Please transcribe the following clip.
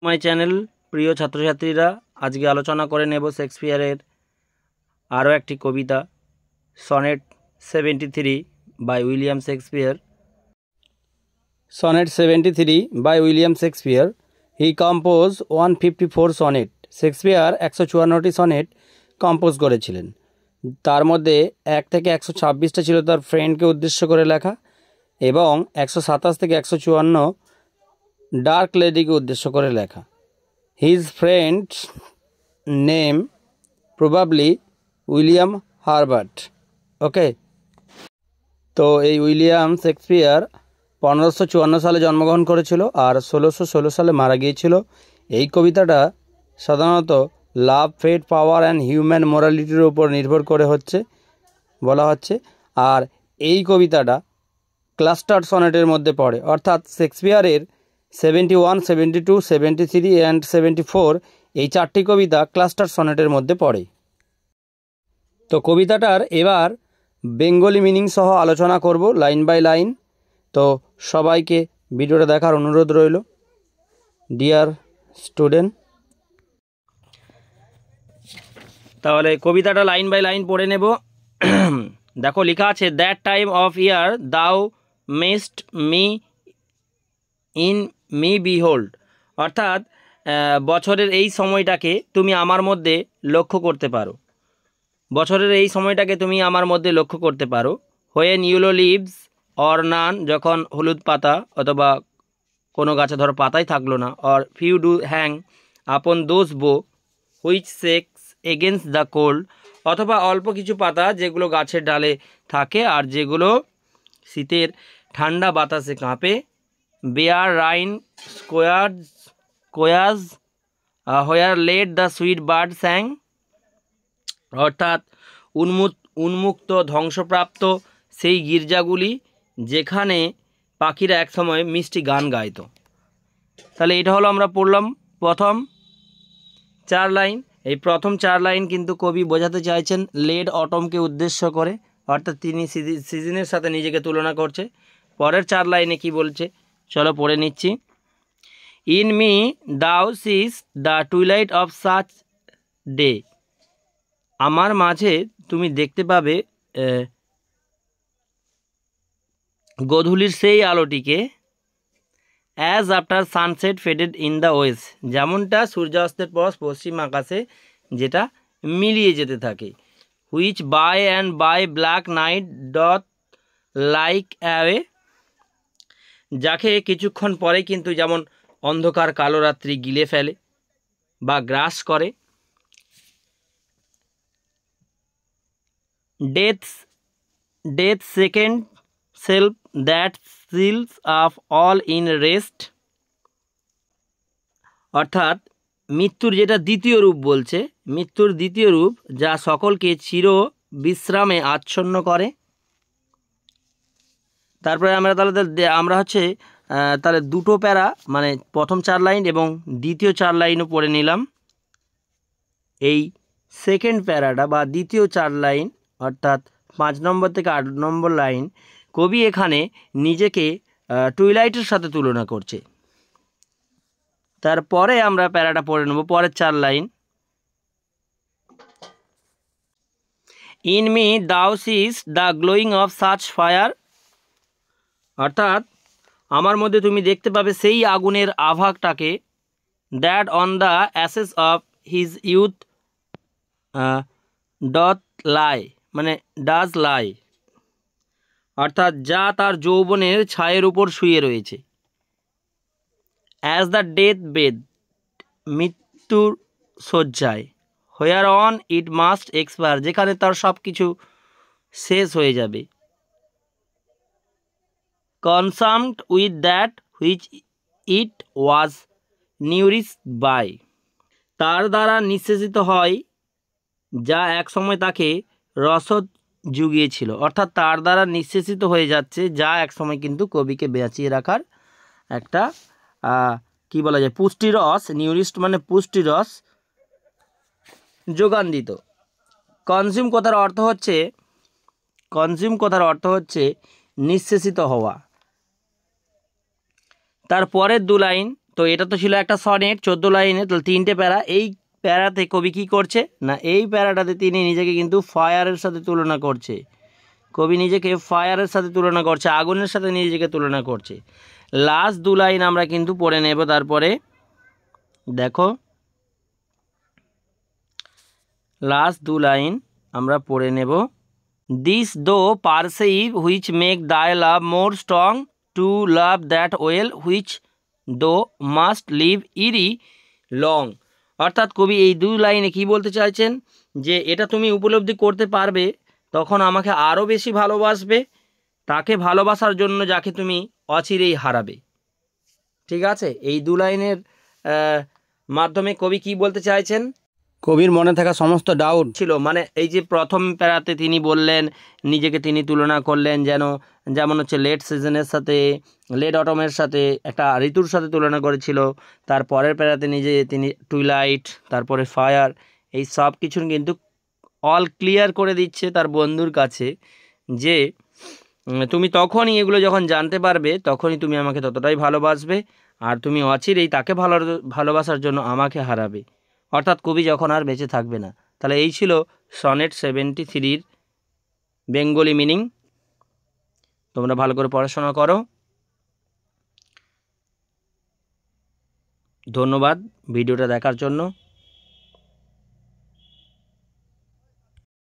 My channel প্রিয় ছাত্রছাত্রীরা, আজকে আলোচনা করে নেব শেক্সপিয়ারের আরও একটি কবিতা, sonnet 73 by William Shakespeare. Sonnet 73 by William Shakespeare. He compose 154 sonnet. Shakespeare 154টি সনেট কম্পোজ করেছিলেন। তার মধ্যে 1 থেকে 126টা ছিল তার ফ্রেন্ডকে উদ্দেশ্য করে লেখা, এবং 127 থেকে 154 ডার্ক লেডিকে উদ্দেশ্য করে লেখা। His friend's name probably William Herbert. Okay, তো এই উইলিয়াম শেক্সপিয়ার 1554 সালে জন্মগ্রহণ করেছিল আর 1616 সালে মারা গিয়েছিল। এই কবিতাটা সাধারণত লাভ, ফেট, পাওয়ার অ্যান্ড হিউম্যান মোরালিটির উপর নির্ভর করে বলা হচ্ছে। আর এই কবিতাটা ক্লাস্টার সনেটের মধ্যে পড়ে, অর্থাৎ শেক্সপিয়ারের 71, 72, 73 অ্যান্ড 74 এই 4টি কবিতা ক্লাস্টার সনেটের মধ্যে পড়ে। তো কবিতাটার এবার বেঙ্গলি মিনিং সহ আলোচনা করব লাইন বাই লাইন। তো সবাইকে ভিডিওটা দেখার অনুরোধ রইল। ডিয়ার স্টুডেন্ট, তাহলে কবিতাটা লাইন বাই লাইন পড়ে নেব। দেখো, লেখা আছে, দ্যাট টাইম অফ ইয়ার দাও messed me in me behold, অর্থাৎ বছরের এই সময়টাকে তুমি আমার মধ্যে লক্ষ্য করতে পারো। বছরের এই সময়টাকে তুমি আমার মধ্যে লক্ষ্য করতে পারো। When yellow leaves or none, যখন হলুদ পাতা অথবা কোনো গাছে ধরো পাতাই থাকলো না। অর ফিউ ডু হ্যাং আপন দোজ বো which sex against the cold, অথবা অল্প কিছু পাতা যেগুলো গাছের ডালে থাকে আর যেগুলো শীতের ঠান্ডা বাতাসে কাঁপে। বেয়ার রাইন কোয়াজ where late the sweet bird sang, অর্থাৎ উন্মুক্ত ধ্বংসপ্রাপ্ত সেই গির্জাগুলি যেখানে পাখিরা একসময় মিষ্টি গান গাইতো। তাহলে এটা হলো আমরা পড়লাম প্রথম 4 লাইন। এই প্রথম 4 লাইন কিন্তু কবি বোঝাতে চাইছেন লেড অটমকে উদ্দেশ্য করে, অর্থাৎ তিনি সিজনের সাথে নিজেকে তুলনা করছে। পরের 4 লাইনে কি বলছে চলো পড়ে নিচ্ছি। In me thou seest the twilight of such day, আমার মাঝে তুমি দেখতে পাবে গোধূলির সেই আলোটিকে। As after sunset faded in the west, যেমনটা সূর্যাস্তের পর পশ্চিম আকাশে যেটা মিলিয়ে যেতে থাকে। Which by and by black night doth like away, যাকে কিছুক্ষণ পরে কিন্তু যেমন অন্ধকার কালো রাত্রি গিলে ফেলে বা গ্রাস করে। Death second self that seals of all in rest, অর্থাৎ মৃত্যুর যেটা দ্বিতীয় রূপ বলছে, মৃত্যুর দ্বিতীয় রূপ যা সকলকে চির বিশ্রামে আচ্ছন্ন করে। তারপরে আমরা তাহলে দুটো প্যারা, মানে প্রথম 4 লাইন এবং দ্বিতীয় 4 লাইনও পড়ে নিলাম। এই সেকেন্ড প্যারাটা বা দ্বিতীয় 4 লাইন, অর্থাৎ 5 নম্বর থেকে 8 নম্বর লাইন, কবি এখানে নিজেকে টুইলাইটের সাথে তুলনা করছে। তারপরে আমরা প্যারাটা পড়ে নেব পরের 4 line. In me thou seest the glowing of such fire, অর্থাৎ আমার মধ্যে তুমি দেখতে পাবে সেই আগুনের আভাটাকে। That on the ashes of his youth doth lie, মানে ডাজ লাই, অর্থাৎ যা তার যৌবনের ছায়ের উপর শুয়ে রয়েছে। অ্যাজ দ্য ডেথ বেড, মৃত্যুর শয্যায়। Whereon it must expire, যেখানে তার সব কিছু শেষ হয়ে যাবে। Consumed with that which it was nourished by, তার দ্বারা নিঃশেষিত হয় যা একসময় তাকে রসদ জুগিয়েছিল, অর্থাৎ তার দ্বারা নিঃশেষিত হয়ে যাচ্ছে যা একসময় কিন্তু কবিকে বাঁচিয়ে রাখার একটা কি বলা যায়, পুষ্টিরস, নিউরিশড মানে পুষ্টিরস যোগান দিত। কনজিউম কথার অর্থ হচ্ছে নিঃশেষিত হওয়া। তার পরের 2 লাইন তো এটা তো ছিল একটা সনেট 14 লাইনে, তো 3টে প্যারা। এই প্যারাতে কবি কী করছে না, এই প্যারাটাতে তিনি নিজেকে কিন্তু ফায়ারের সাথে তুলনা করছে। কবি নিজেকে ফায়ারের সাথে তুলনা করছে, আগুনের সাথে নিজেকে তুলনা করছে। লাস্ট 2 লাইন আমরা কিন্তু পড়ে নেব। তারপরে দেখো লাস্ট 2 লাইন আমরা পড়ে নেব। দিস দো পারসেইভ which make thy love more strong to love that well which thou must leave ere long. অর্থাৎ কবি এই 2 লাইনে কি বলতে চাইছেন, যে এটা তুমি উপলব্ধি করতে পারবে তখন আমাকে আরও বেশি ভালোবাসবে, তাকে ভালোবাসার জন্য যাকে তুমি অচিরেই হারাবে। ঠিক আছে, এই 2 লাইনের মাধ্যমে কবি কি বলতে চাইছেন, কবির মনে থাকা সমস্ত ডাউট ছিল, মানে এই যে প্রথম প্যারাতে তিনি বললেন নিজেকে তিনি তুলনা করলেন যেমন হচ্ছে লেট সিজনের সাথে, লেট অটমের সাথে, একটা ঋতুর সাথে তুলনা করেছিল। তার পরের প্যারাতে তিনি টুইলাইট, তারপরে ফায়ার, এই সব কিছুর কিন্তু অল ক্লিয়ার করে দিচ্ছে তার বন্ধুর কাছে যে তুমি তখনই এগুলো যখন জানতে পারবে তখনই তুমি আমাকে ততটাই ভালোবাসবে, আর তুমি অচিরেই তাকে ভালোবাসার জন্য আমাকে হারাবে, অর্থাৎ কবি যখন আর বেঁচে থাকবে না। তাহলে এই ছিল সনেট 73-র বেঙ্গলি মিনিং। তোমরা ভালো করে পড়াশোনা করো। ধন্যবাদ ভিডিওটা দেখার জন্য।